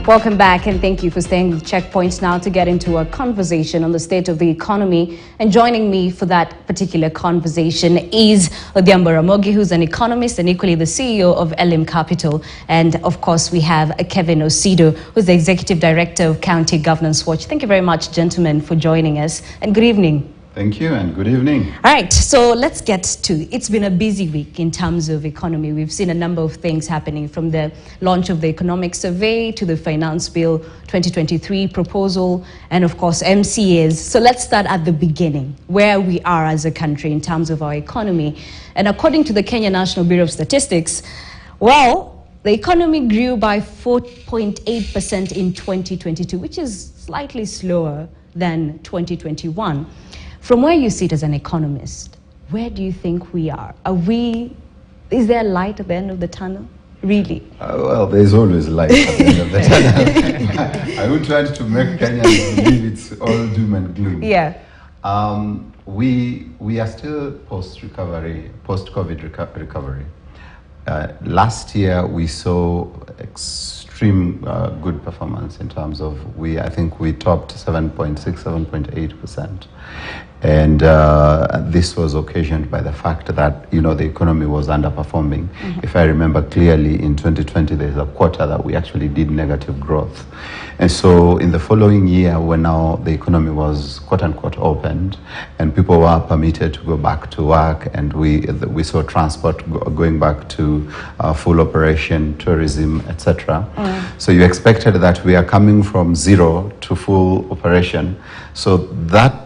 Welcome back, and thank you for staying with Checkpoints now to get into a conversation on the state of the economy. And joining me for that particular conversation is Odhiambo Ramogi, who's an economist and equally the CEO of Elim Capital. And of course, we have Kevin Osido, who's the Executive Director of County Governance Watch. Thank you very much, gentlemen, for joining us, and good evening. Thank you and good evening. All right, so let's get to it. It's been a busy week in terms of economy. We've seen a number of things happening, from the launch of the economic survey to the Finance Bill 2023 proposal and, of course, MCAs. So let's start at the beginning, where we are as a country in terms of our economy. And according to the Kenya National Bureau of Statistics, well, the economy grew by 4.8% in 2022, which is slightly slower than 2021. From where you sit as an economist, where do you think we are? Is there light at the end of the tunnel? Really? Well, there's always light at the end of the tunnel. I would try to make Kenyans believe it's all doom and gloom. Yeah. We are still post-recovery, post-COVID recovery. Last year, we saw extreme good performance in terms of I think we topped 7.6, 7.8%. And this was occasioned by the fact that, the economy was underperforming. Mm-hmm. If I remember clearly, in 2020, there's a quarter that we actually did negative growth. And so in the following year, when now the economy was quote unquote opened and people were permitted to go back to work, and we saw transport going back to full operation, tourism, etc. Mm. So you expected that we are coming from zero to full operation. So that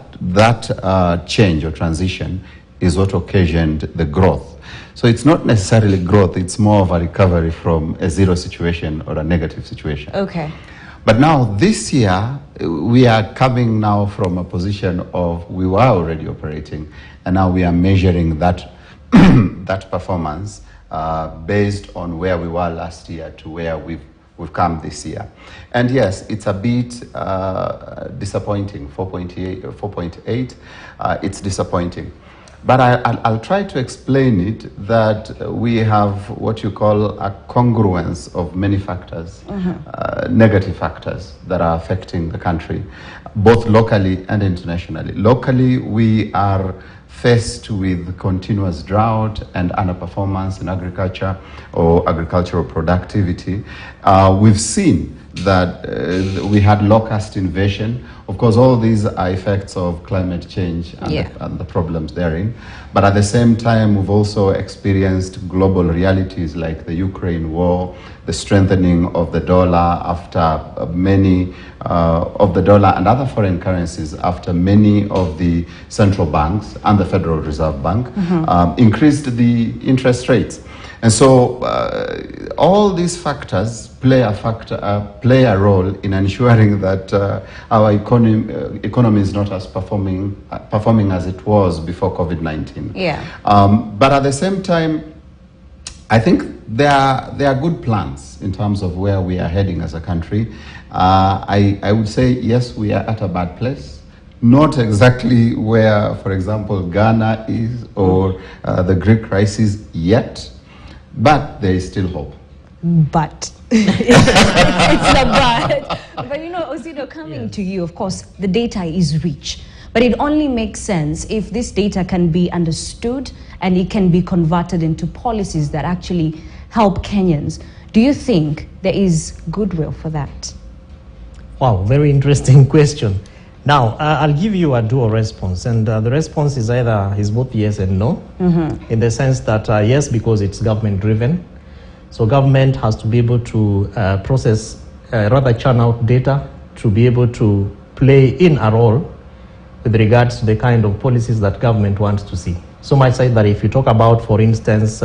change or transition is what occasioned the growth. So it's not necessarily growth, it's more of a recovery from a zero situation or a negative situation. Okay. But now this year, we are coming now from a position of we were already operating, and now we are measuring that, that performance based on where we were last year to where we've come this year. And yes, it's a bit disappointing, 4.8, it's disappointing. But I'll try to explain it that we have what you call a congruence of many factors, mm-hmm. Negative factors that are affecting the country, both locally and internationally. Locally, we are faced with continuous drought and underperformance in agriculture or agricultural productivity. We've seen that we had locust invasion. Of course, all these are effects of climate change and the problems therein. But at the same time, we've also experienced global realities like the Ukraine war, the strengthening of the dollar after many of the dollar and other foreign currencies after many of the central banks and the Federal Reserve Bank increased the interest rates. And so all these factors play a role in ensuring that our economy is not as performing as it was before COVID-19. Yeah. But at the same time, I think there are good plans in terms of where we are heading as a country. I would say, yes, we are at a bad place. Not exactly where, for example, Ghana is or the Greek crisis yet, but there is still hope. But it's a but. But Osido, coming to you, of course, the data is rich. But it only makes sense if this data can be understood and it can be converted into policies that actually help Kenyans. Do you think there is goodwill for that? Wow, very interesting question. Now, I'll give you a dual response, and the response is both yes and no, in the sense that yes, because it's government-driven. So government has to be able to churn out data to be able to play in a role with regards to the kind of policies that government wants to see. So much so that if you talk about, for instance,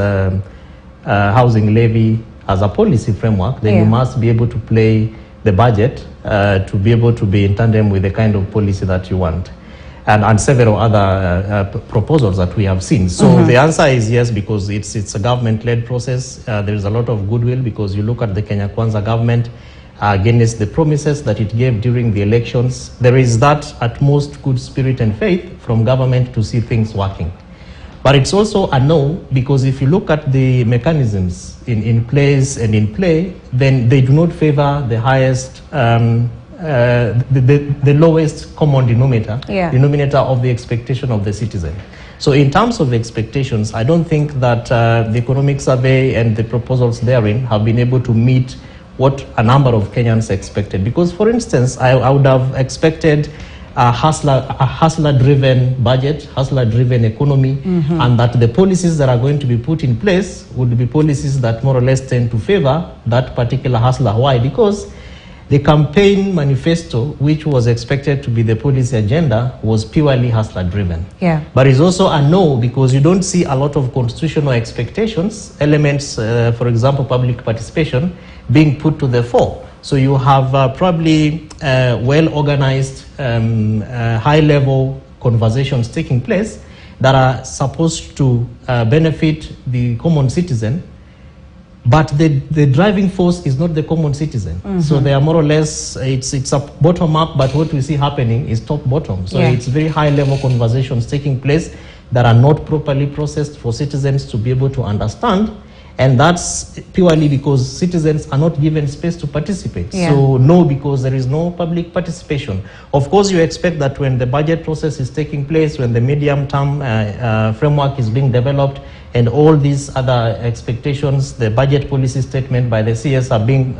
housing levy as a policy framework, then you must be able to play the budget to be able to be in tandem with the kind of policy that you want, and several other proposals that we have seen. So the answer is yes, because it's a government-led process. There is a lot of goodwill because you look at the Kenya Kwanza government against the promises that it gave during the elections. There is that utmost good spirit and faith from government to see things working. But it's also a no, because if you look at the mechanisms in place and in play, then they do not favor the highest, the lowest common denominator of the expectation of the citizen. So in terms of expectations, I don't think that the economic survey and the proposals therein have been able to meet what a number of Kenyans expected. Because, for instance, I would have expected a hustler-driven budget, hustler-driven economy, and that the policies that are going to be put in place would be policies that more or less tend to favor that particular hustler. Why? Because the campaign manifesto, which was expected to be the policy agenda, was purely hustler-driven. Yeah. But it's also a no, because you don't see a lot of constitutional expectations, elements, for example, public participation, being put to the fore. So you have probably well-organized, high-level conversations taking place that are supposed to benefit the common citizen, but the driving force is not the common citizen. So they are more or less, it's a bottom-up, but what we see happening is top-bottom. So it's very high-level conversations taking place that are not properly processed for citizens to be able to understand. And that's purely because citizens are not given space to participate. So no, because there is no public participation. Of course, you expect that when the budget process is taking place, when the medium-term framework is being developed, and all these other expectations, the budget policy statement by the CS are being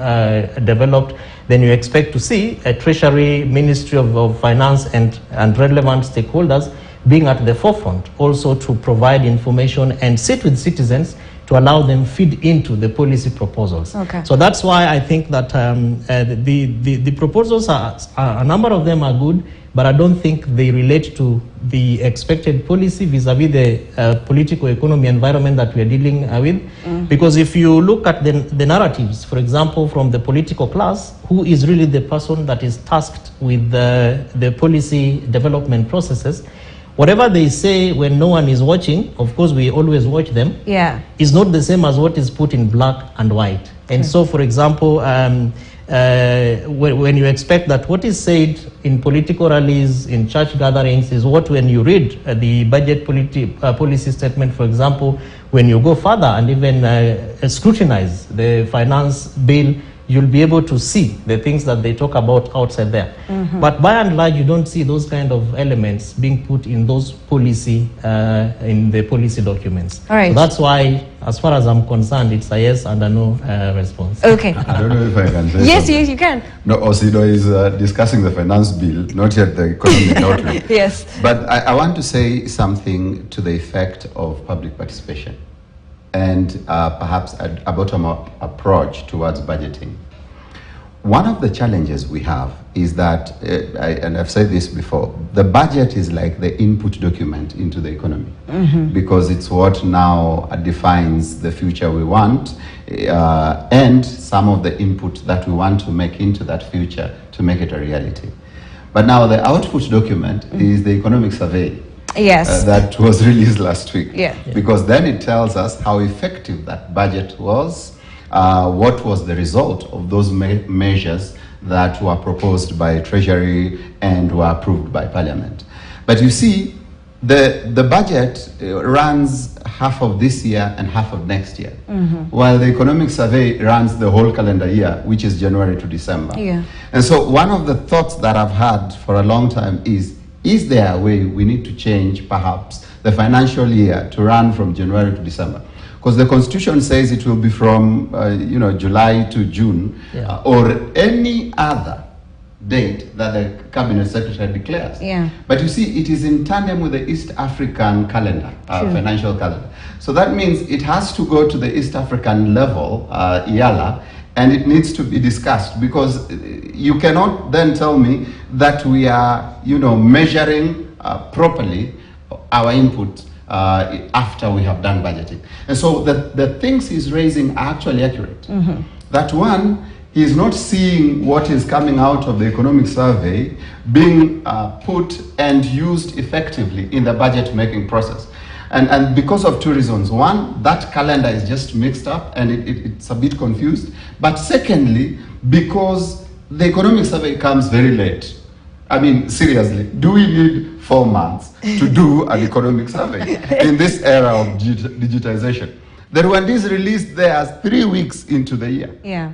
developed, then you expect to see a Treasury, Ministry of Finance and relevant stakeholders being at the forefront, also to provide information and sit with citizens to allow them feed into the policy proposals. So that's why I think that the proposals a number of them are good, but I don't think they relate to the expected policy vis-a-vis the political economy environment that we are dealing with. Because if you look at the narratives, for example, from the political class, who is really the person that is tasked with the policy development processes, whatever they say when no one is watching, of course we always watch them, is not the same as what is put in black and white. And so, for example, when you expect that what is said in political rallies, in church gatherings, is what when you read the budget policy statement, for example, when you go further and even scrutinize the finance bill, you'll be able to see the things that they talk about outside there. But by and large, you don't see those kind of elements being put in those policy, in the policy documents. All right. So that's why, as far as I'm concerned, it's a yes and a no response. Okay. I don't know if I can say Yes, something. yes, you can. No, Osido is discussing the finance bill, not yet the economic outlook. Yes. But I want to say something to the effect of public participation and perhaps a bottom-up approach towards budgeting. One of the challenges we have is that, and I've said this before, the budget is like the input document into the economy, because it's what now defines the future we want, and some of the input that we want to make into that future to make it a reality. But now the output document is the economic survey. Yes. That was released last week. Because then it tells us how effective that budget was, what was the result of those measures that were proposed by Treasury and were approved by Parliament. But you see, the budget runs half of this year and half of next year, while the economic survey runs the whole calendar year, which is January to December. And so one of the thoughts that I've had for a long time is there a way we need to change perhaps the financial year to run from January to December? Because the Constitution says it will be from July to June, or any other date that the Cabinet Secretary declares. But you see, it is in tandem with the East African calendar, financial calendar. So that means it has to go to the East African level, IALA, and it needs to be discussed, because you cannot then tell me that we are, measuring properly our input after we have done budgeting. And so the things he's raising are actually accurate. That one, he's not seeing what is coming out of the economic survey being put and used effectively in the budget making process. And because of two reasons. One, that calendar is just mixed up and it's a bit confused. But secondly, because the economic survey comes very late. I mean, seriously, do we need 4 months to do an economic survey in this era of digitization. The Rwandese released theirs 3 weeks into the year. Yeah.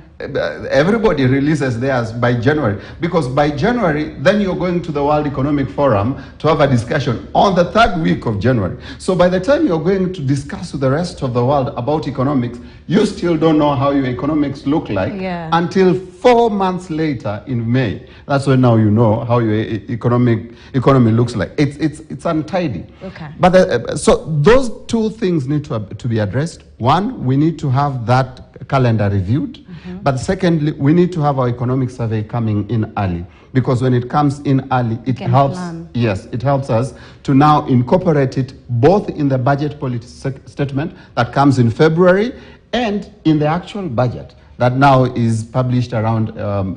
Everybody releases theirs by January, because by January, then you're going to the World Economic Forum to have a discussion on the 3rd week of January. So by the time you're going to discuss with the rest of the world about economics, you still don't know how your economics look like until 4 months later in May. That's when now you know how your economy looks like. It's untidy. Okay. But so those two things need to be addressed. One, we need to have that calendar reviewed. But secondly, we need to have our economic survey coming in early, because when it comes in early, it helps. Yes, it helps us to now incorporate it both in the budget policy statement that comes in February and in the actual budget that now is published around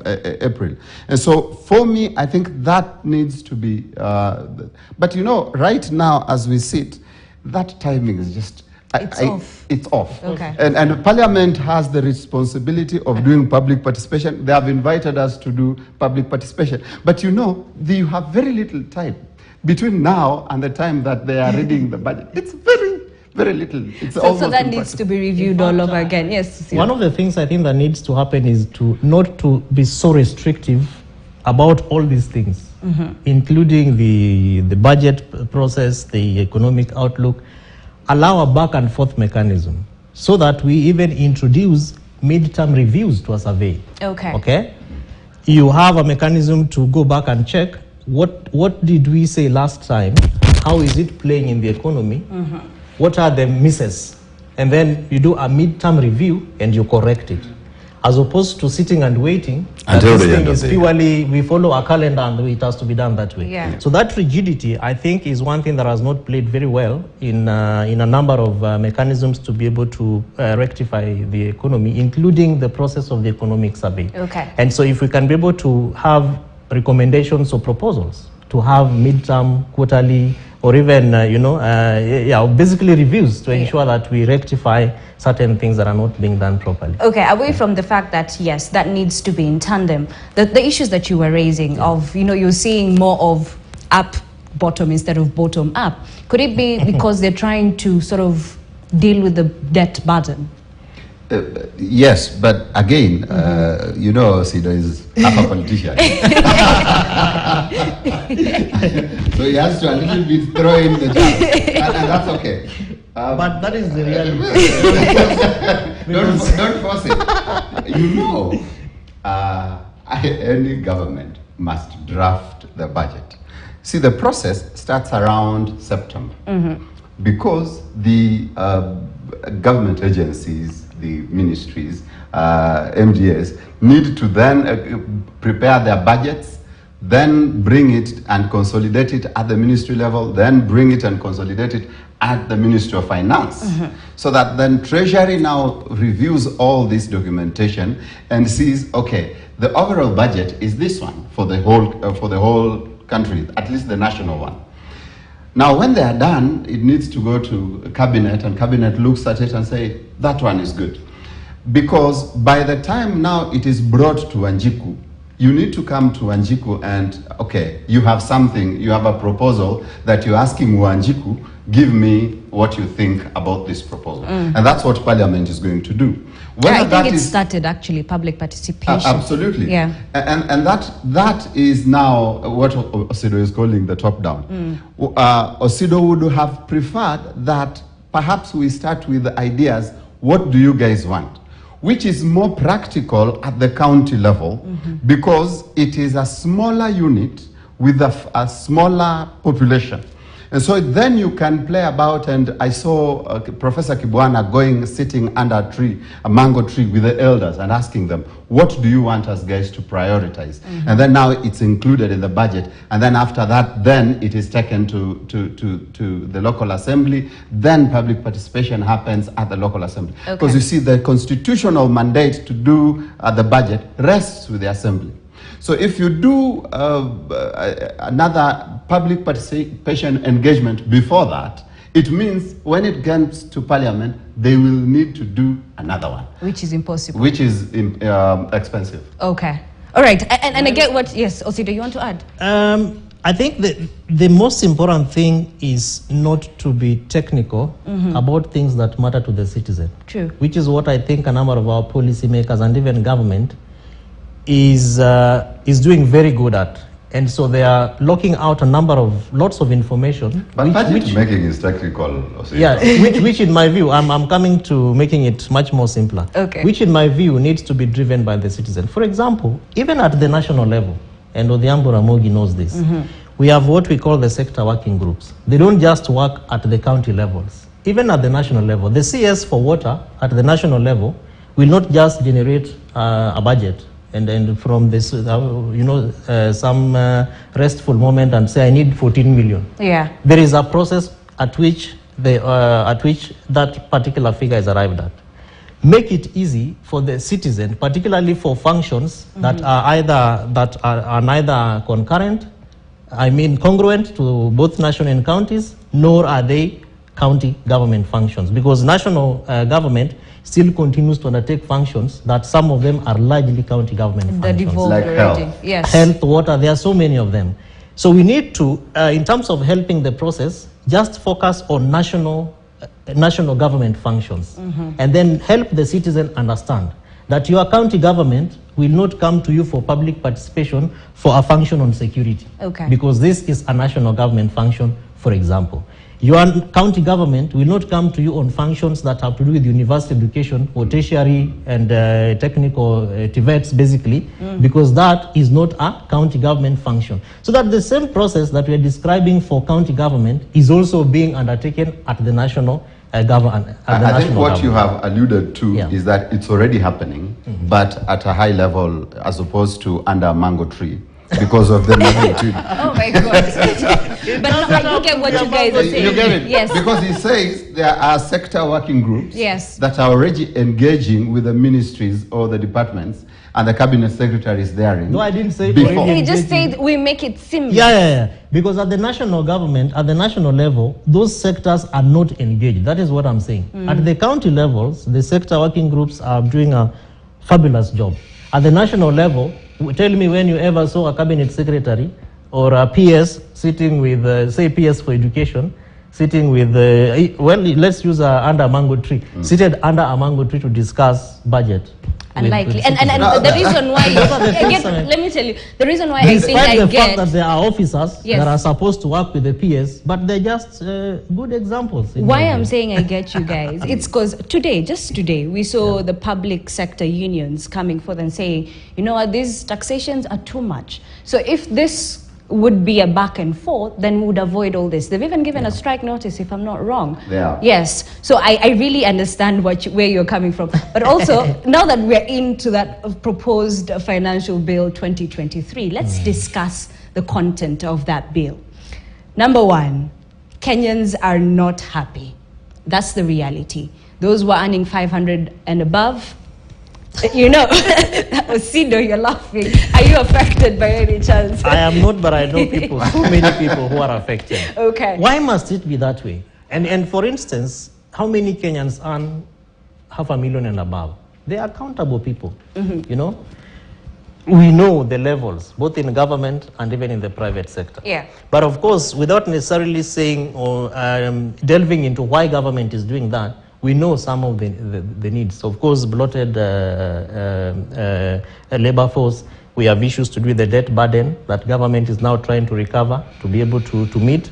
April. And so for me, I think that needs to be, but you know, right now as we sit, that timing is just, it's off. Okay. And Parliament has the responsibility of doing public participation. They have invited us to do public participation. But you know, you have very little time between now and the time that they are reading the budget. It's very little. It's so that needs to be reviewed all over again. Yes. One of the things I think that needs to happen is not to be so restrictive about all these things, including the budget process, the economic outlook. Allow a back and forth mechanism so that we even introduce midterm reviews to a survey. Okay. You have a mechanism to go back and check what did we say last time? How is it playing in the economy? What are the misses? And then you do a midterm review and you correct it. As opposed to sitting and waiting until the end of the year. Purely, we follow a calendar and it has to be done that way. Yeah. So that rigidity, I think, is one thing that has not played very well in a number of mechanisms to be able to rectify the economy, including the process of the economic survey. Okay. And so if we can be able to have recommendations or proposals to have midterm, quarterly, or even, basically reviews to ensure that we rectify certain things that are not being done properly. Okay, away from the fact that, yes, that needs to be in tandem, the issues that you were raising of, you're seeing more of up bottom instead of bottom up, could it be because they're trying to sort of deal with the debt burden? Yes, but again, Sido is half a politician. So he has to a little bit throw in the jab, and that's okay. But that is the reality. Don't force it. Any government must draft the budget. See, the process starts around September because the government agencies, the ministries, MDAs, need to then prepare their budgets, then bring it and consolidate it at the ministry level, then bring it and consolidate it at the Ministry of Finance. So that then Treasury now reviews all this documentation and sees, okay, the overall budget is this one for the whole country, at least the national one. Now, when they are done, it needs to go to cabinet, and cabinet looks at it and say, that one is good. Because by the time now it is brought to Wanjiku, you need to come to Wanjiku and, okay, you have something, you have a proposal that you're asking Wanjiku, give me what you think about this proposal. And that's what Parliament is going to do. I think it started actually, public participation. Absolutely. Yeah. And that is now what Osido is calling the top-down. Osido would have preferred that perhaps we start with the ideas, what do you guys want? Which is more practical at the county level because it is a smaller unit with a smaller population. And so then you can play about, and I saw Professor Kibwana sitting under a tree, a mango tree with the elders and asking them, what do you want us guys to prioritize? And then now it's included in the budget. And then after that, then it is taken to the local assembly. Then public participation happens at the local assembly. Because you see, the constitutional mandate to do the budget rests with the assembly. So if you do another public participation engagement before that, it means when it gets to Parliament, they will need to do another one. Which is impossible. Which is expensive. Okay. All right. And I get what, yes, Osido, you want to add? I think the most important thing is not to be technical about things that matter to the citizen. True. Which is what I think a number of our policymakers and even government is doing very good at. And so they are locking out lots of information. But budget making is technical. Yeah, which in my view, I'm coming to making it much more simpler. Okay. Which in my view needs to be driven by the citizen. For example, even at the national level, and Odhiambo Ramogi knows this, we have what we call the sector working groups. They don't just work at the county levels. Even at the national level, the CS for water at the national level will not just generate a budget and from this, some restful moment and say, I need 14 million. Yeah. There is a process at which that particular figure is arrived at. Make it easy for the citizen, particularly for functions that are neither concurrent, congruent to both national and counties, nor are they county government functions, because national government still continues to undertake functions that some of them are largely county government functions. Like health. Yes. Health, water, there are so many of them. So we need to, in terms of helping the process, just focus on national government functions and then help the citizen understand that your county government will not come to you for public participation for a function on security. Okay. Because this is a national government function, for example. Your county government will not come to you on functions that have to do with university education or tertiary and technical TVETs, basically, because that is not a county government function. So that the same process that we are describing for county government is also being undertaken at the national government. I think what you have alluded to is that it's already happening, but at a high level as opposed to under a mango tree. Because of the magnitude. Oh my God. But I look at what you guys are saying. You get it? Yes. Because he says there are sector working groups that are already engaging with the ministries or the departments and the cabinet secretaries therein. No, I didn't say before. He just said we make it simple. Yeah. Because at the national government, at the national level, those sectors are not engaged. That is what I'm saying. At the county levels, the sector working groups are doing a fabulous job. At the national level, tell me when you ever saw a cabinet secretary or a PS sitting with, say, PS for education, sitting with, let's use under a mango tree, seated under a mango tree to discuss budget. Unlikely. And the reason why let me tell you, the reason why I think Despite the fact that there are officers that are supposed to work with the PS, but they're just good examples. Why I'm saying I get you guys, it's because just today, we saw the public sector unions coming forth and saying, you know what, these taxations are too much. So if this would be a back and forth, then we would avoid all this. They've even given a strike notice, if I'm not wrong. Yeah. Yes. So I really understand where you're coming from. But also, now that we're into that proposed financial bill 2023, let's discuss the content of that bill. Number one, Kenyans are not happy. That's the reality. Those who are earning 500 and above, you know, Sido, you're laughing. Are you affected by any chance? I am not, but I know people, so many people who are affected. Okay. Why must it be that way? And for instance, how many Kenyans earn $500,000 and above? They are accountable people, you know? We know the levels, both in government and even in the private sector. Yeah. But of course, without necessarily saying or delving into why government is doing that, we know some of the needs. Of course, bloated labor force. We have issues to do with the debt burden that government is now trying to recover to be able to meet.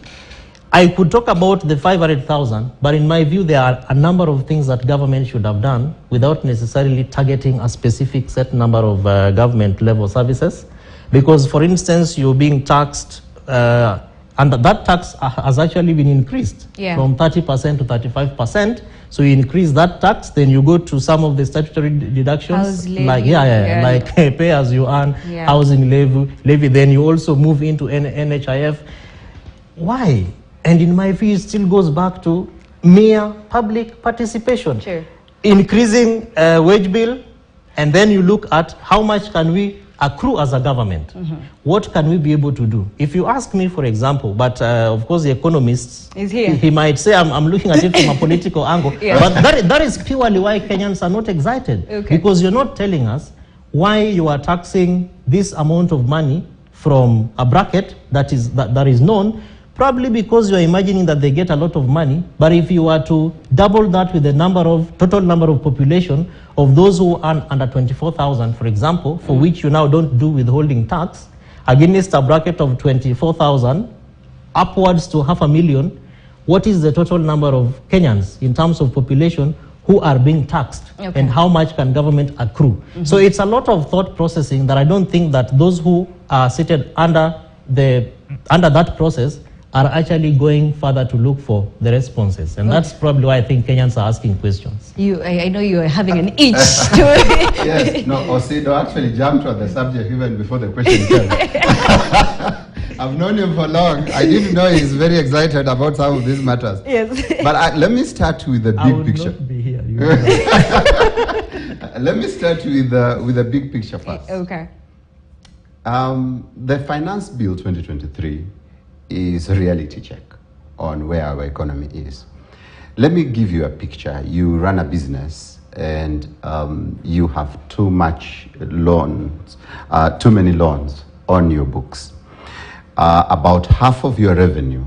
I could talk about the 500,000, but in my view, there are a number of things that government should have done without necessarily targeting a specific set number of government level services. Because, for instance, you're being taxed, and that tax has actually been increased from 30% to 35%. So you increase that tax, then you go to some of the statutory deductions, like pay as you earn, housing levy. Then you also move into NHIF. Why? And in my view, it still goes back to mere public participation. Sure. Increasing wage bill, and then you look at how much can we accrue as a government. What can we be able to do? If you ask me, for example, but of course the economist is here. He might say I'm looking at it from a political angle, but that is purely why Kenyans are not excited. Because you're not telling us why you are taxing this amount of money from a bracket that is known, probably because you're imagining that they get a lot of money. But if you were to double that with the total number of population of those who earn under 24,000, for example, for which you now don't do withholding tax, against a bracket of 24,000 upwards to 500,000, what is the total number of Kenyans in terms of population who are being taxed, and how much can government accrue? So it's a lot of thought processing that I don't think that those who are seated under that process are actually going further to look for the responses. And that's probably why I think Kenyans are asking questions. I know you are having an itch to Yes, no, Osido actually jumped on the subject even before the question came. I've known him for long. I didn't know he's very excited about some of these matters. Yes. But let me start with the big picture. Not be here. Let me start with the big picture first. Okay. The Finance Bill 2023 is a reality check on where our economy is. Let me give you a picture. You run a business and you have too many loans on your books. About half of your revenue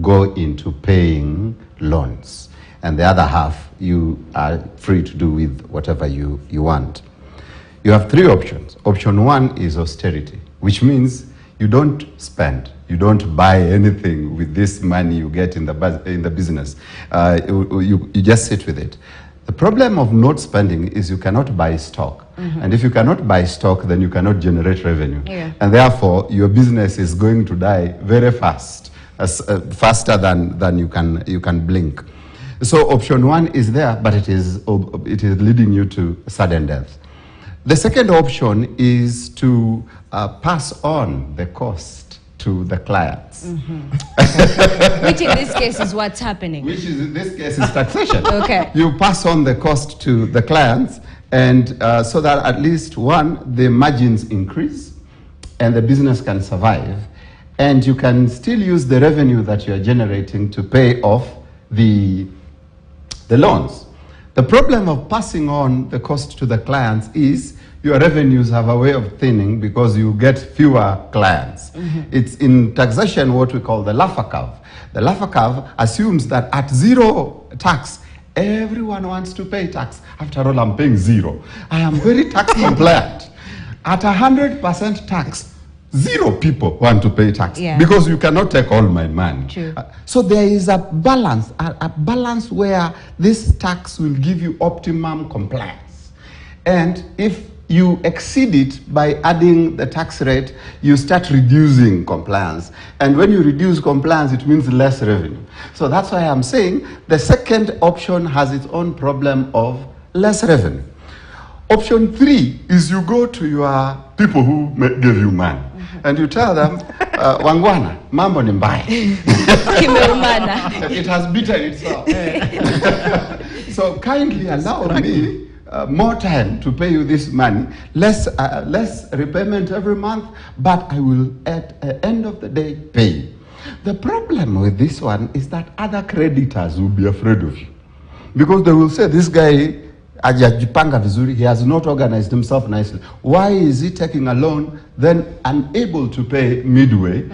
go into paying loans, and the other half you are free to do with whatever you want. You have three options. Option one is austerity, which means you don't spend, you don't buy anything with this money you get in the business. You just sit with it. The problem of not spending is you cannot buy stock. And if you cannot buy stock, then you cannot generate revenue. And therefore, your business is going to die very fast, faster than you can blink. So option one is there, but it is leading you to sudden death. The second option is to pass on the cost to the clients. Which in this case is what's happening. Which is in this case is taxation. Okay. You pass on the cost to the clients, and so that at least one, the margins increase and the business can survive, and you can still use the revenue that you're generating to pay off the loans. The problem of passing on the cost to the clients is your revenues have a way of thinning because you get fewer clients. It's in taxation what we call the Laffer curve. The Laffer curve assumes that at zero tax, everyone wants to pay tax. After all, I'm paying zero. I am very tax compliant. At 100% tax, zero people want to pay tax because you cannot take all my money. True. So there is a balance where this tax will give you optimum compliance. And if you exceed it by adding the tax rate, you start reducing compliance. And when you reduce compliance, it means less revenue. So that's why I'm saying the second option has its own problem of less revenue. Option three is you go to your people who give you money and you tell them, Wangwana, mambo ni mbaya. It has beaten itself. So kindly allow me more time to pay you this money, less repayment every month, but I will at the end of the day pay you. The problem with this one is that other creditors will be afraid of you because they will say, this guy hajajipanga vizuri, he has not organized himself nicely. Why is he taking a loan then unable to pay midway?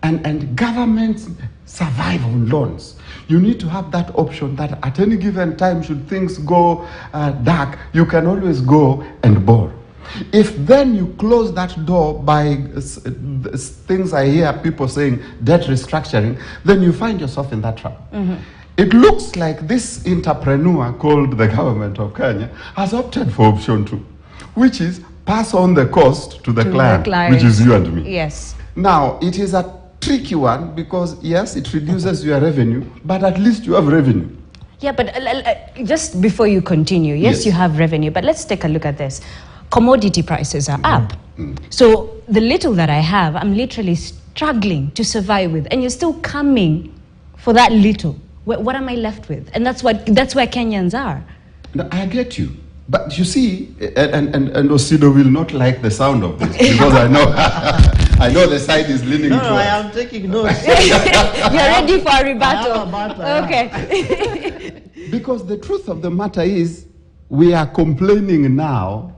And governments survive on loans. You need to have that option that at any given time, should things go dark, you can always go and borrow. If then you close that door by things I hear people saying, debt restructuring, then you find yourself in that trouble. It looks like this entrepreneur called the government of Kenya has opted for option two, which is pass on the cost to the client, which is you and me. Yes. Now, it is a tricky one because, yes, it reduces your revenue, but at least you have revenue. Yeah, but just before you continue, yes, you have revenue, but let's take a look at this. Commodity prices are up. So the little that I have, I'm literally struggling to survive with, and you're still coming for that little. What am I left with? And that's where Kenyans are. No, I get you. But you see, and Osido will not like the sound of this because I know I know the side is leaning towards. No, I am taking notes. You're ready for a rebuttal. Okay. Because the truth of the matter is, we are complaining now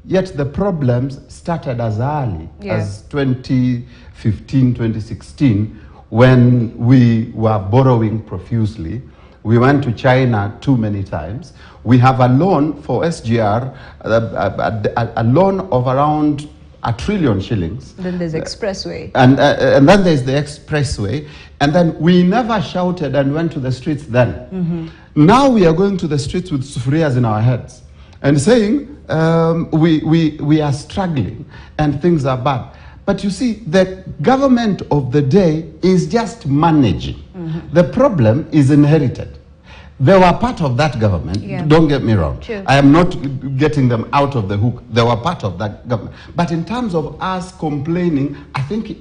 Yet the problems started as early as 2015, 2016, when we were borrowing profusely. We went to China too many times. We have a loan for SGR, a loan of around 1 trillion shillings. Then there's expressway. And then there's the expressway. And then we never shouted and went to the streets then. Now we are going to the streets with sufriyas in our heads and saying we are struggling and things are bad. But you see, the government of the day is just managing. The problem is inherited. They were part of that government, don't get me wrong. True. I am not getting them out of the hook. They were part of that government. But in terms of us complaining, I think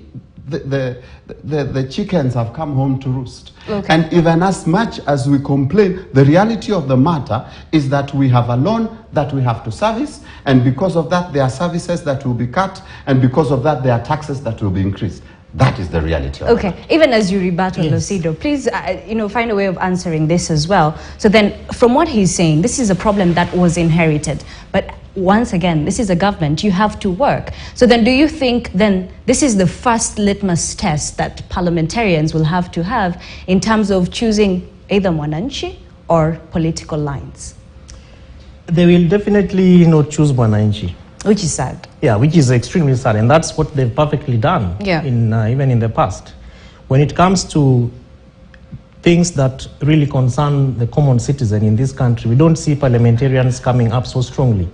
the chickens have come home to roost. Okay. And even as much as we complain, the reality of the matter is that we have a loan that we have to service, and because of that, there are services that will be cut, and because of that, there are taxes that will be increased. That is the reality of it. Okay, even as you rebut on Lucido, please, find a way of answering this as well. So then, from what he's saying, this is a problem that was inherited. But once again, this is a government, you have to work. So then, do you think then this is the first litmus test that parliamentarians will have to have in terms of choosing either Mwananchi or political lines? They will definitely choose Mwananchi. Which is sad. Yeah, which is extremely sad, and that's what they've perfectly done, even in the past. When it comes to things that really concern the common citizen in this country, we don't see parliamentarians coming up so strongly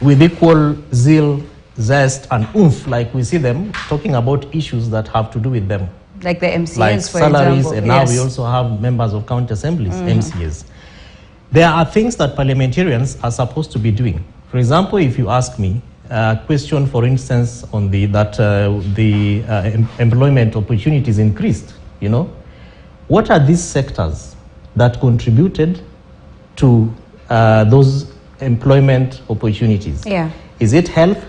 with equal zeal, zest, and oomph, like we see them talking about issues that have to do with them. Like the MCAs, like for salaries, example. And now we also have members of county assemblies, MCAs. There are things that parliamentarians are supposed to be doing. For example, if you ask me a question, for instance, on the employment opportunities increased, what are these sectors that contributed to those employment opportunities? Yeah. Is it health?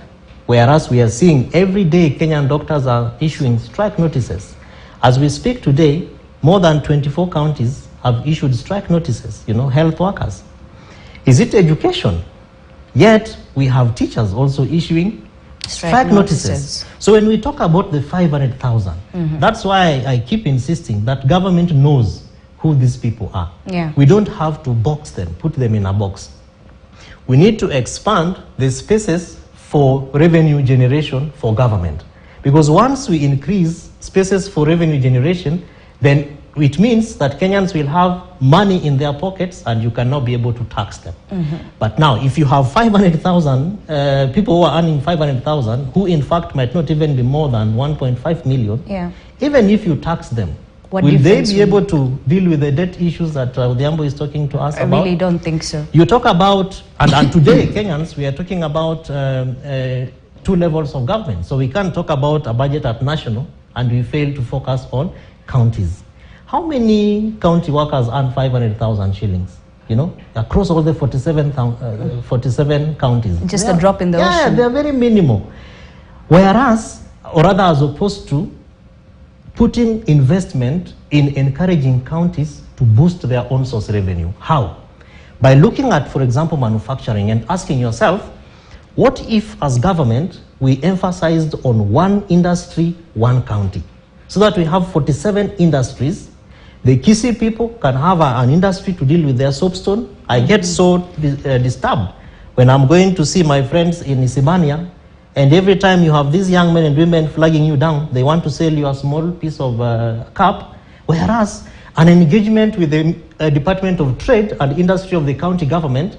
Whereas we are seeing every day Kenyan doctors are issuing strike notices. As we speak today, more than 24 counties have issued strike notices, health workers. Is it education? Yet, we have teachers also issuing strike notices. So when we talk about the 500,000, that's why I keep insisting that government knows who these people are. Yeah. We don't have to box them, put them in a box. We need to expand the spaces for revenue generation for government. Because once we increase spaces for revenue generation, then it means that Kenyans will have money in their pockets and you cannot be able to tax them. But now, if you have 500,000 people who are earning 500,000, who in fact might not even be more than 1.5 million, even if you tax them, will they be able to deal with the debt issues that Odhiambo is talking to us about? I really don't think so. You talk about, and today Kenyans, we are talking about 2 levels of government. So we can't talk about a budget at national and we fail to focus on counties. How many county workers earn 500,000 shillings? Across all the 47 counties. Just a drop in the ocean. Yeah, they're very minimal. Whereas, or rather as opposed to putting investment in encouraging counties to boost their own source revenue. How? By looking at, for example, manufacturing and asking yourself, what if as government we emphasized on one industry, one county? So that we have 47 industries. The Kisii people can have an industry to deal with their soapstone. I get so disturbed when I'm going to see my friends in Isibania, and every time you have these young men and women flagging you down, they want to sell you a small piece of cup, whereas an engagement with the Department of Trade and Industry of the county government,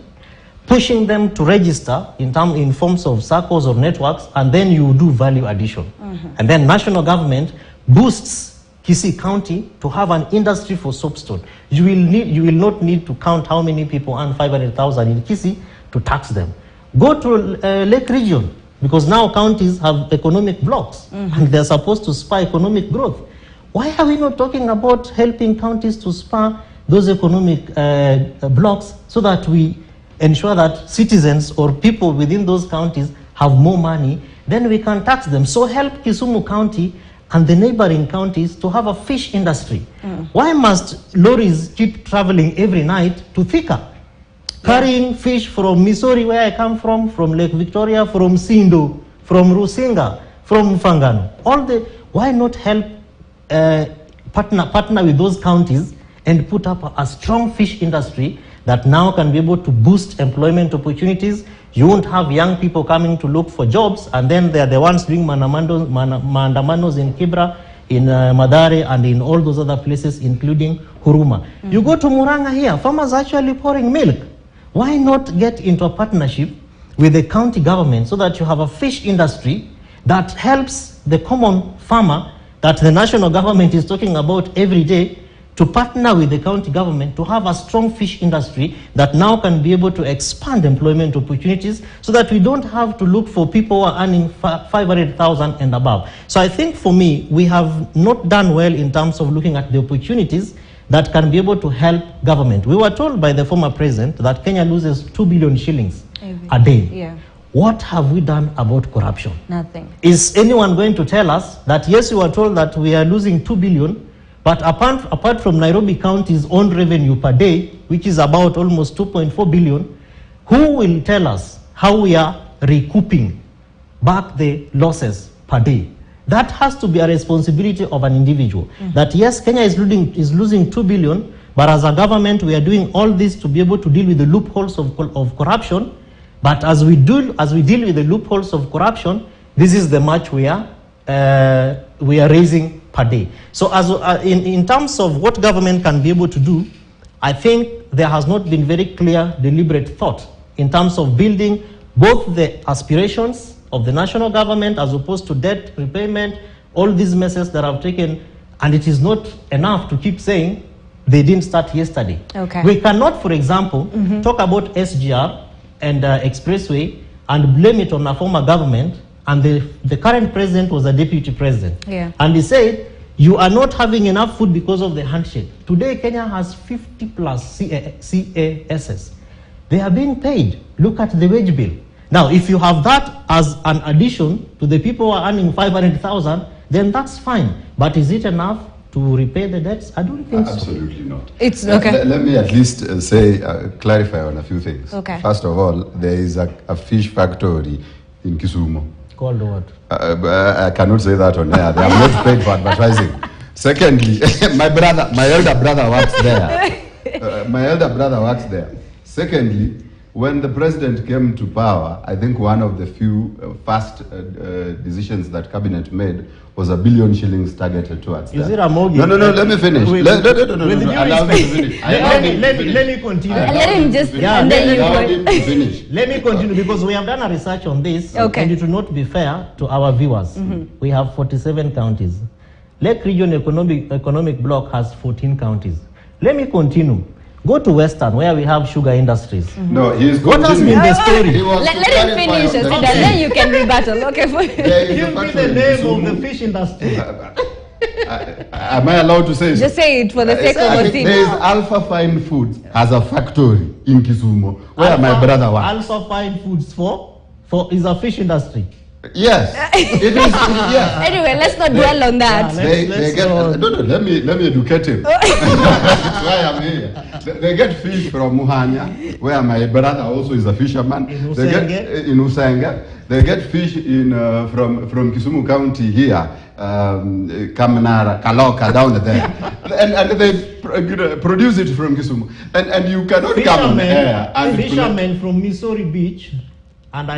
pushing them to register in forms of circles or networks, and then you do value addition. And then national government boosts Kisii County to have an industry for soapstone. You will not need to count how many people earn 500,000 in Kisii to tax them. Go to Lake Region, because now counties have economic blocks and they're supposed to spur economic growth. Why are we not talking about helping counties to spur those economic blocks so that we ensure that citizens or people within those counties have more money? Then we can tax them. So help Kisumu County and the neighboring counties to have a fish industry. Why must lorries keep traveling every night to Thika? carrying fish from Missouri, where I come from Lake Victoria, from Sindo, from Rusinga, from Mfangano. Why not help partner with those counties and put up a strong fish industry that now can be able to boost employment opportunities? You won't have young people coming to look for jobs, and then they're the ones doing mandamanos in Kibra, in Madare, and in all those other places, including Huruma. You go to Muranga here, farmers are actually pouring milk. Why not get into a partnership with the county government so that you have a fish industry that helps the common farmer that the national government is talking about every day, to partner with the county government to have a strong fish industry that now can be able to expand employment opportunities, so that we don't have to look for people who are earning 500,000 and above. So I think for me, we have not done well in terms of looking at the opportunities that can be able to help government. We were told by the former president that Kenya loses 2 billion shillings a day. Yeah. What have we done about corruption? Nothing. Is anyone going to tell us that, yes, we were told that we are losing 2 billion, but apart from Nairobi County's own revenue per day, which is about almost 2.4 billion, who will tell us how we are recouping back the losses per day? That has to be a responsibility of an individual. That yes, Kenya is losing 2 billion, but as a government, we are doing all this to be able to deal with the loopholes of corruption. But as we deal with the loopholes of corruption, this is the much we are raising per day. So as in terms of what government can be able to do, I think there has not been very clear, deliberate thought in terms of building both the aspirations of the national government as opposed to debt repayment, all these measures that have taken, and it is not enough to keep saying they didn't start yesterday. Okay. We cannot, for example, talk about SGR and expressway and blame it on a former government, and the current president was a deputy president. Yeah. And he said, you are not having enough food because of the handshake. Today, Kenya has 50 plus CASs. They are being paid. Look at the wage bill. Now, if you have that as an addition to the people who are earning 500,000, then that's fine. But is it enough to repay the debts? I don't think so. Absolutely not. It's okay. Let me at least clarify on a few things. Okay. First of all, there is a fish factory in Kisumu. Called what? I cannot say that on air. They are not paid for advertising. Secondly, my elder brother works there. My elder brother works there. Secondly, when the president came to power, I think one of the few first decisions that cabinet made was $1 billion shillings targeted towards that. Is it a mortgage? No, let me finish. Allow me to finish. Let me continue. Let him just, and then you finish. Let me continue, because we have done a research on this, Okay. and it will not be fair to our viewers. We have 47 counties. Lake Region Economic Block has 14 counties. Let me continue. Go to Western, where we have sugar industries. No, he's What has been the story? let him finish, and then you can rebuttal. Okay. Give me the name of the fish industry. Am I allowed to say so? Just say it for the sake of a thing. There is Alpha Fine Foods has a factory in Kisumu where my brother works. Also Fine Foods is a fish industry. Yes, it is. Yes. Anyway, let's not dwell on that. Let me educate him. That's why I'm here. They get fish from Muhanya, where my brother also is a fisherman. They get in Usenge. They get fish from Kisumu County here, Kamanara, Kaloka down there, and they produce it from Kisumu. And you cannot come on air and fishermen from Missouri Beach, and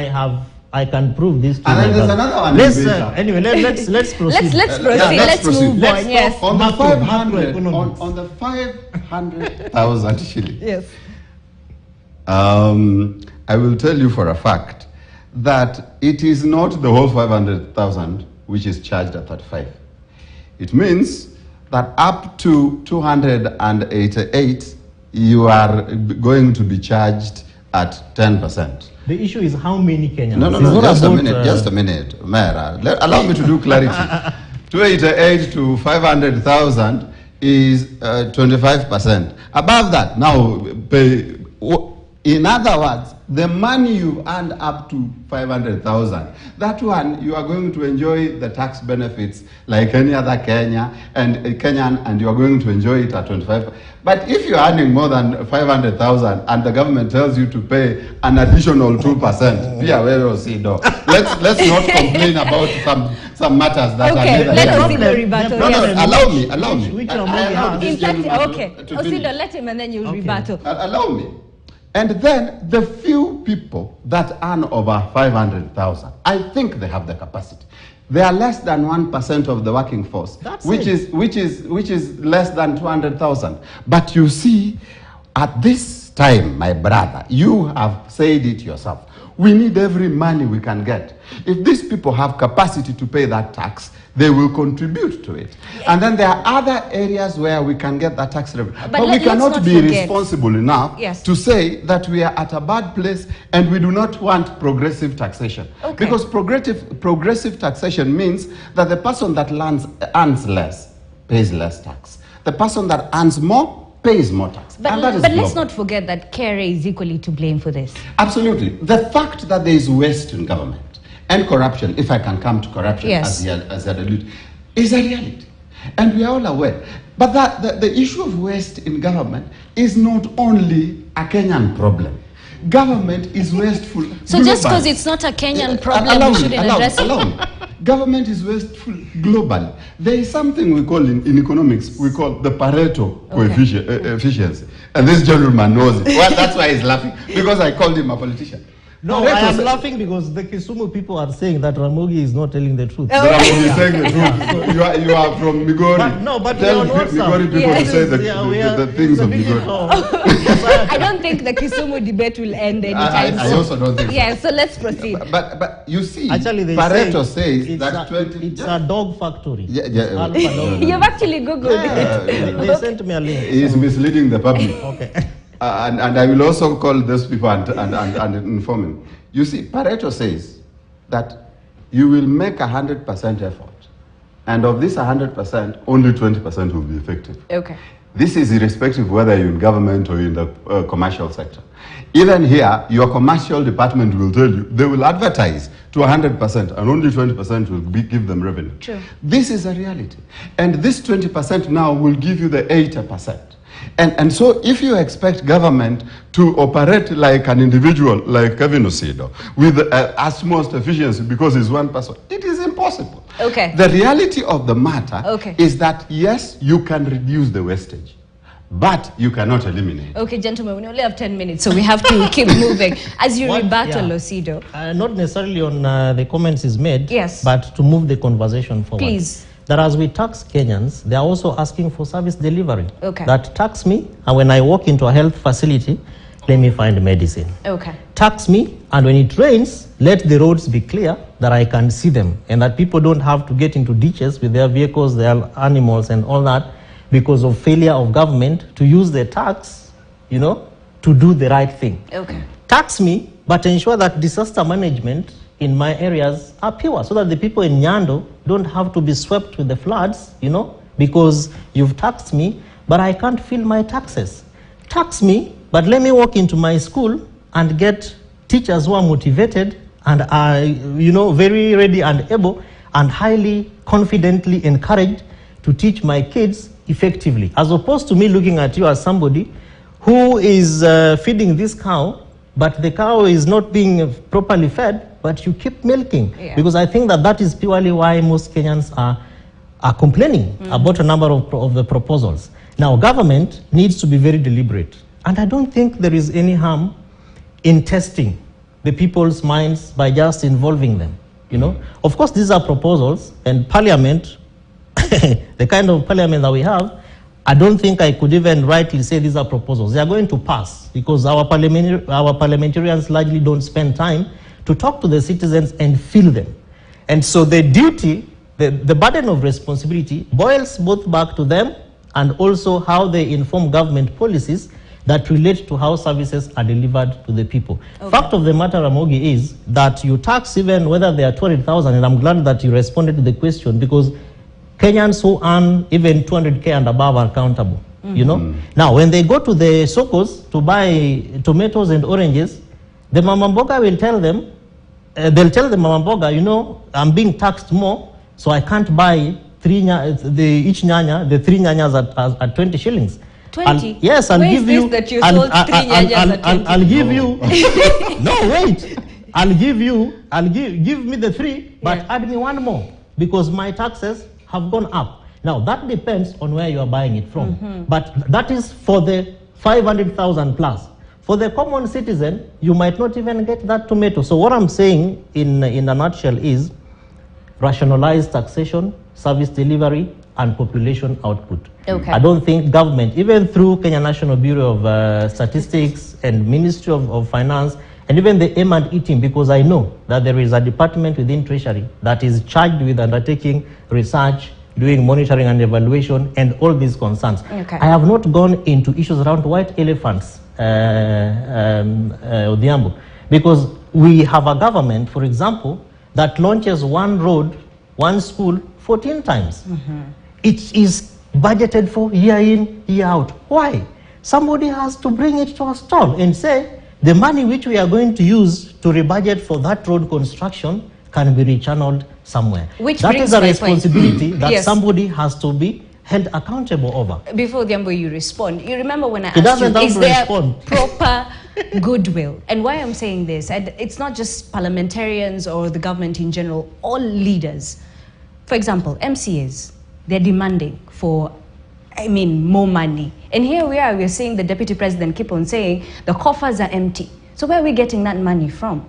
I can prove this to you. And then there's another one. Anyway, let's proceed. Let's proceed. Let's move on. Yes. On the 500,000 shillings. Yes. I will tell you for a fact that it is not the whole 500,000 which is charged at 35. It means that up to 288 you are going to be charged at 10%. The issue is how many Kenyans? No, just a minute, Mayor. Allow me to do clarity. 288 to 500,000 is 25%. Above that, now, In other words, the money you've earned up to 500,000, that one you are going to enjoy the tax benefits like any other Kenyan, and you are going to enjoy it at 25. But if you're earning more than 500,000 and the government tells you to pay an additional 2%, pia wewe usido. Let's not complain about some matters that are okay, neither let here us nor see the rebuttal. No, Yes. allow me. Which I Ramogi allow has. this In fact, gentleman okay. to finish. Osido, let him and then you'll Okay. rebuttal. Allow me. And then the few people that earn over 500,000, I think they have the capacity. They are less than 1% of the working force, which is less than 200,000. But you see, at this time, my brother, you have said it yourself. We need every money we can get. If these people have capacity to pay that tax, they will contribute to it. And then there are other areas where we can get that tax revenue. But we let's cannot not be forget. responsible enough Yes. to say that we are at a bad place and we do not want progressive taxation. Okay. Because progressive taxation means that the person that earns less pays less tax. The person that earns more pays more tax. But, And that is but let's global. not forget that KRA is equally to blame for this. Absolutely. The fact that there is waste in government and corruption, if I can come to corruption Yes. as you had alluded, is a reality. And we are all aware. But the issue of waste in government is not only a Kenyan problem. Government is wasteful. So just globally. because it's not a Kenyan problem, Allow we me, shouldn't allow address it? me. Government is wasteful globally. There is something we call in economics, we call the Pareto coefficient, efficiency. And this gentleman knows it. Well, that's why he's laughing, because I called him a politician. No, Pareto I am says- laughing because the Kisumu people are saying that Ramogi is not telling the truth. He's saying the truth. You are from Migori. But Tell we are not Migori people Yes. to say the things of Migori. Migori. I don't think the Kisumu debate will end anytime I soon. also don't think so. Yeah, so let's proceed. But you see, Actually, they Pareto say says it's that 20... it's a dog factory. Yeah, yeah. Alpha dog. You've actually Googled it. They sent me a link. He is misleading the public. Okay. And I will also call those people and inform him. You see, Pareto says that you will make 100% effort. And of this 100%, only 20% will be effective. Okay. This is irrespective whether you're in government or in the commercial sector. Even here, your commercial department will tell you, they will advertise to 100% and only 20% will give them revenue. True. This is a reality. And this 20% now will give you the 80%. And so if you expect government to operate like an individual, like Kevin Osido, with utmost efficiency because he's one person, it is impossible. Okay. The reality of the matter Okay. is that, yes, you can reduce the wastage, but you cannot eliminate. Okay, gentlemen, we only have 10 minutes, so we have to keep moving. As you What- rebuttal, yeah. Osido, Not necessarily on the comments is made, Yes. but to move the conversation forward. Please. That as we tax Kenyans, they are also asking for service delivery. Okay. That tax me, and when I walk into a health facility, let me find medicine. okay. Tax me, and when it rains, let the roads be clear that I can see them, and that people don't have to get into ditches with their vehicles, their animals, and all that because of failure of government to use the tax, to do the right thing. Okay. Tax me, but ensure that disaster management in my areas are pure so that the people in Nyando don't have to be swept with the floods, because you've taxed me, but I can't fill my taxes. Tax me, but let me walk into my school and get teachers who are motivated and are, very ready and able and highly confidently encouraged to teach my kids effectively, as opposed to me looking at you as somebody who is feeding this cow, but the cow is not being properly fed, but you keep milking. Yeah. Because I think that is purely why most Kenyans are complaining about a number of the proposals. Now, government needs to be very deliberate. And I don't think there is any harm in testing the people's minds by just involving them. Of course, these are proposals, and parliament, the kind of parliament that we have, I don't think I could even rightly say these are proposals. They are going to pass because our parliamentarians largely don't spend time to talk to the citizens and feel them. And so the duty, the burden of responsibility boils both back to them and also how they inform government policies that relate to how services are delivered to the people. Okay. Fact of the matter, Ramogi, is that you tax even whether they are 200,000, and I'm glad that you responded to the question because Kenyans who earn even 200K and above are accountable. you know. Now, when they go to the sokos to buy tomatoes and oranges, the mama mboga will tell them, they'll tell the mama mboga, you know, I'm being taxed more, so I can't buy three nyanyas at 20 shillings. 20? Yes, I'll Where give is you. This that you sold three nyanyas at 20? I'll give you. No, wait. Give me the 3, but add me 1 more because my taxes have gone up. Now that depends on where you are buying it from, but that is for the 500,000 plus. For the common citizen, you might not even get that tomato. So what I'm saying in a nutshell is rationalized taxation, service delivery, and population output. Okay. I don't think government, even through Kenya National Bureau of Statistics and Ministry of Finance, and even the M&E team, because I know that there is a department within Treasury that is charged with undertaking research, doing monitoring and evaluation, and all these concerns. Okay. I have not gone into issues around white elephants, Odhiambo, because we have a government, for example, that launches one road, one school 14 times. It is budgeted for year in, year out. Why? Somebody has to bring it to a stall and say, the money which we are going to use to rebudget for that road construction can be rechanneled somewhere. That is a responsibility that somebody has to be held accountable over. Before Odhiambo, you respond. You remember when I asked you, is there proper goodwill? And why I'm saying this, it's not just parliamentarians or the government in general, all leaders. For example, MCAs, they're demanding for, more money. And here we are, we're seeing the Deputy President keep on saying the coffers are empty. So where are we getting that money from?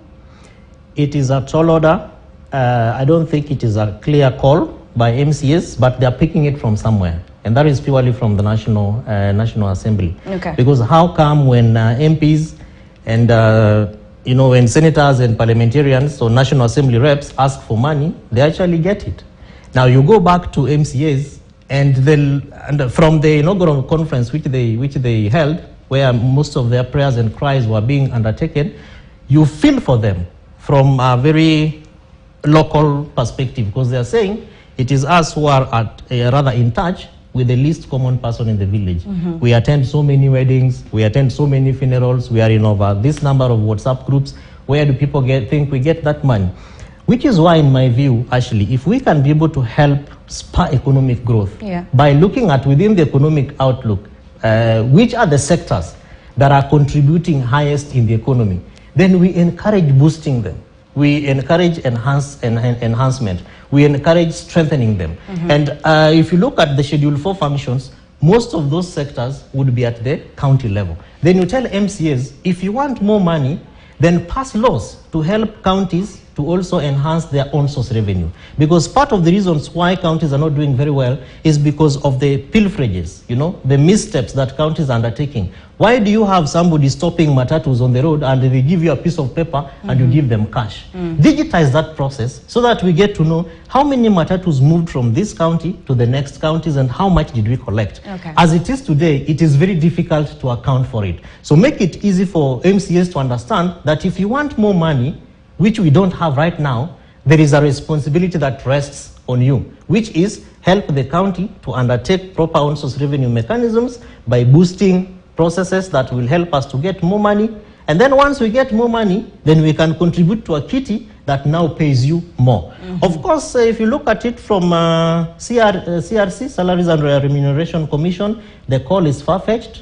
It is a tall order. I don't think it is a clear call by MCAs, but they're picking it from somewhere. And that is purely from the National Assembly. Okay. Because how come when MPs and when senators and parliamentarians or National Assembly reps ask for money, they actually get it. Now you go back to MCAs and from the inaugural conference which they held, where most of their prayers and cries were being undertaken, you feel for them from a very local perspective, because they are saying it is us who are rather in touch with the least common person in the village. We attend so many weddings, we attend so many funerals, we are in over this number of WhatsApp groups. Where do people think we get that money? Which is why, in my view, actually, if we can be able to help spur economic growth by looking at within the economic outlook, which are the sectors that are contributing highest in the economy, then we encourage boosting them. We encourage enhancement. We encourage strengthening them. And if you look at the Schedule 4 functions, most of those sectors would be at the county level. Then you tell MCAs, if you want more money, then pass laws to help counties to also enhance their own source revenue. Because part of the reasons why counties are not doing very well is because of the pilferages, the missteps that counties are undertaking. Why do you have somebody stopping matatus on the road and they give you a piece of paper and you give them cash? Digitize that process so that we get to know how many matatus moved from this county to the next counties and how much did we collect. Okay. As it is today, it is very difficult to account for it. So make it easy for MCAs to understand that if you want more money, which we don't have right now, there is a responsibility that rests on you, which is help the county to undertake proper on-source revenue mechanisms by boosting processes that will help us to get more money. And then once we get more money, then we can contribute to a kitty that now pays you more. Of course, if you look at it from CRC, Salaries and Remuneration Commission, the call is far-fetched.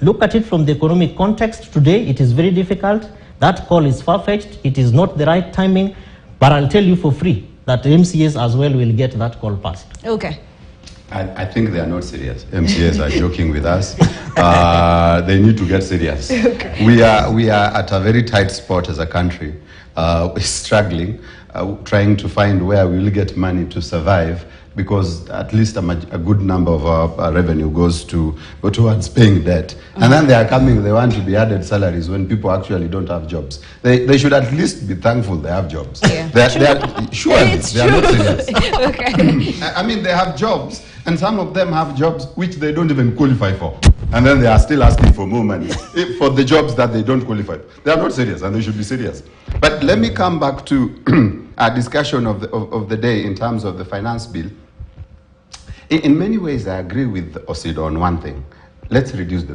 Look at it from the economic context today, it is very difficult. That call is far-fetched, it is not the right timing, but I'll tell you for free that MCAs as well will get that call passed. Okay. I think they are not serious. MCAs are joking with us. They need to get serious. Okay. We are at a very tight spot as a country. We're struggling, trying to find where we will get money to survive, because at least a good number of our revenue goes towards paying debt. And then they are coming, they want to be added salaries when people actually don't have jobs. They should at least be thankful they have jobs. Yeah. They are not serious. Okay. I mean, they have jobs, and some of them have jobs which they don't even qualify for. And then they are still asking for more money for the jobs that they don't qualify. They are not serious, and they should be serious. But let me come back to a discussion of the day in terms of the finance bill. In many ways, I agree with Osido on one thing. let's reduce the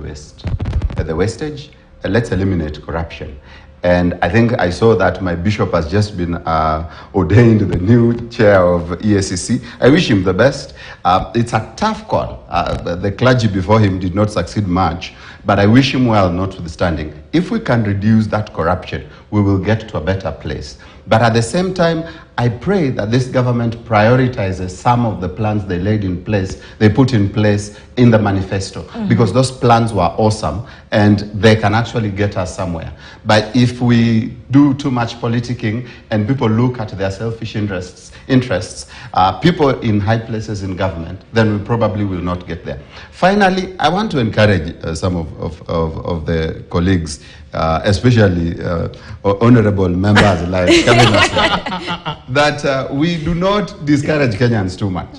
wastage, and let's eliminate corruption. And I think I saw that my bishop has just been ordained the new chair of EACC. I wish him the best. It's a tough call. The clergy before him did not succeed much, but I wish him well, notwithstanding. If we can reduce that corruption, we will get to a better place. But at the same time, I pray that this government prioritizes some of the plans they put in place in the manifesto, because those plans were awesome and they can actually get us somewhere. But if we do too much politicking and people look at their selfish interests, people in high places in government, then we probably will not get there. Finally, I want to encourage some of the colleagues, especially honorable members like Kevin, that we do not discourage Kenyans too much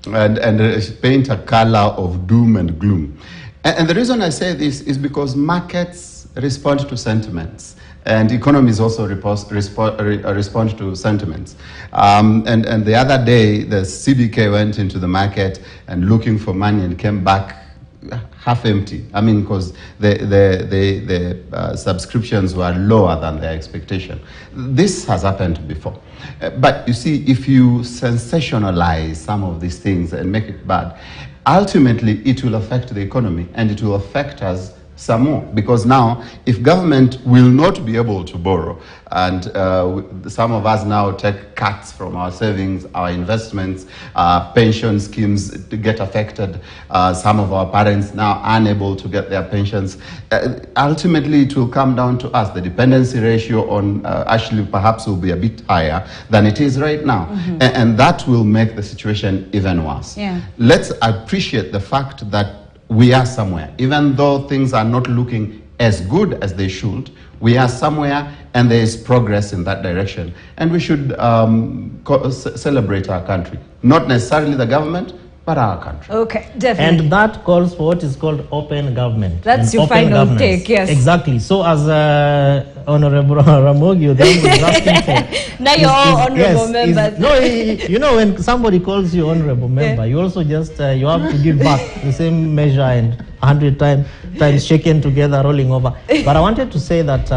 and paint a color of doom and gloom. And the reason I say this is because markets respond to sentiments, and economies also respond to sentiments. And the other day, the CBK went into the market and looking for money and came back half empty. I mean, because the subscriptions were lower than their expectation. This has happened before. But you see, if you sensationalize some of these things and make it bad, ultimately it will affect the economy and it will affect us some more, because now if government will not be able to borrow, and some of us now take cuts from our savings, our investments, pension schemes get affected, some of our parents now unable to get their pensions, ultimately it will come down to us. The dependency ratio on actually perhaps will be a bit higher than it is right now, and that will make the situation even worse. Let's appreciate the fact that we are somewhere. Even though things are not looking as good as they should, we are somewhere and there is progress in that direction. And we should celebrate our country. Not necessarily the government, but our country. Okay, definitely. And that calls for what is called open government. That's your final take, yes. Exactly. So as Honorable Ramogi was asking for... Now you're all honorable members. No, you know, when somebody calls you honorable member, you also just, you have to give back the same measure and 100 times shaken together, rolling over. But I wanted to say that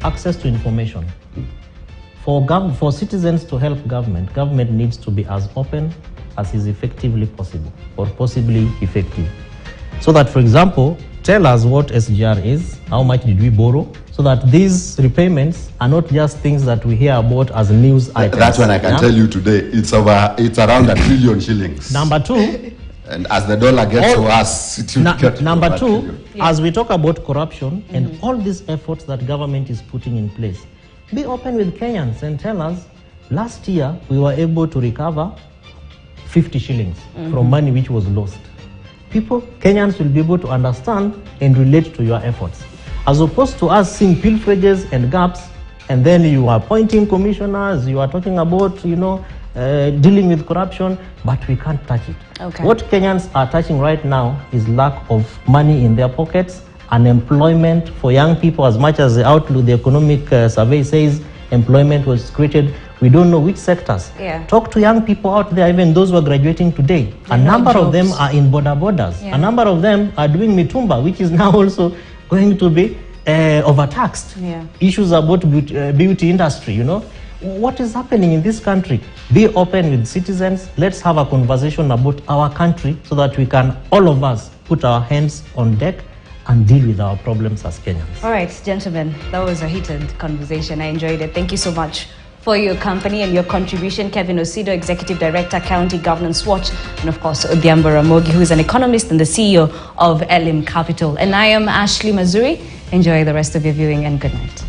access to information. For citizens to help government needs to be as open as is effectively possible, or possibly effective. So that, for example, tell us what SGR is, how much did we borrow, so that these repayments are not just things that we hear about as news items. That's when I can tell you today, it's around 1 trillion shillings. Number two, and as the dollar gets worse, it will get number two, as we talk about corruption and all these efforts that government is putting in place, be open with Kenyans and tell us, last year we were able to recover 50 shillings from money which was lost. Kenyans will be able to understand and relate to your efforts. As opposed to us seeing pilferages and gaps, and then you are appointing commissioners, you are talking about, dealing with corruption, but we can't touch it. Okay. What Kenyans are touching right now is lack of money in their pockets, unemployment for young people. As much as the outlook, the economic survey says employment was created, we don't know which sectors. Talk to young people out there, even those who are graduating today. A number of them are in borders. A number of them are doing mitumba, which is now also going to be overtaxed. Issues about beauty industry, What is happening in this country? Be open with citizens. Let's have a conversation about our country so that we can, all of us, put our hands on deck and deal with our problems as Kenyans. All right, gentlemen, that was a heated conversation. I enjoyed it. Thank you so much for your company and your contribution. Kevin Osido, Executive Director, County Governance Watch, and of course, Odhiambo Ramogi, who is an economist and the CEO of Elim Capital. And I am Ashley Mazuri. Enjoy the rest of your viewing and good night.